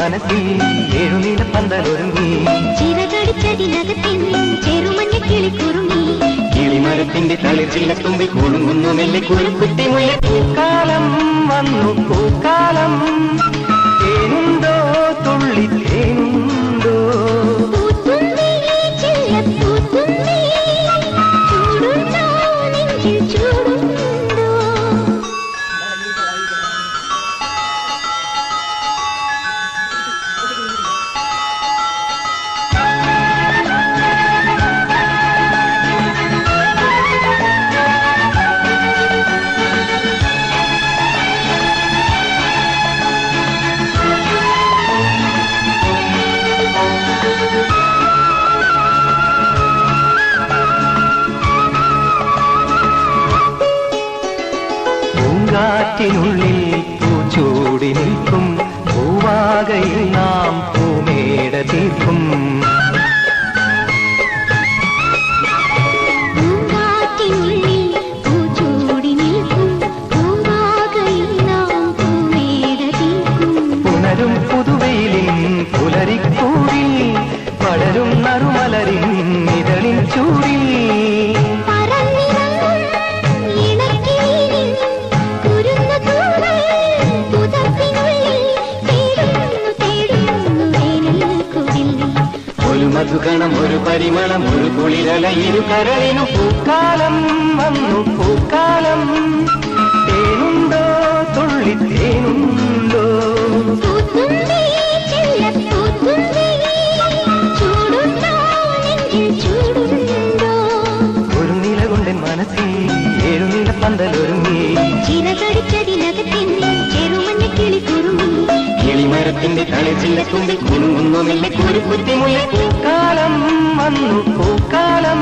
മനസ്സിൽ ഏഴുനീല പന്തലൊരുങ്ങി കിളിമരത്തിന്റെ തളിർച്ചില്ലത്തുമ്പിൽ കുടുങ്ങുന്നു മെല്ലെ കുരുക്കുത്തി മുല്ല പൂക്കാലം വന്നു പൂക്കാലം തേനുണ്ടോ തുള്ളി തേനുണ്ടോ ിനുള്ളിൽ പൂച്ചൂടി നിൽക്കും പൂവാകയിൽ നാം പൂമേട തീർക്കും പുണരും പുതുവെയിലിൻ പുലരിക്കൂടിൽ പടരും നറുമലരിൻ ഇതളിൻ ചൂടിൽ മധുഗണം ഒരു പരിമളം ഒരു കുളിരല ഇരു കരളിനു പൂക്കാലം വന്നു പൂക്കാലം തേനുണ്ടോ തുള്ളി തേനുണ്ടോ ഒരു നിലകൊണ്ടൻ മനസ്സിൽ ഏഴുനീല പന്തലൊരുങ്ങി കിളിമരത്തിന്റെ തളിർച്ചില്ലത്തുമ്പിൽ കുടുങ്ങുന്നു മെല്ലെ കുരുക്കുത്തി മുല്ല പൂക്കാലം വന്നു പൂക്കാലം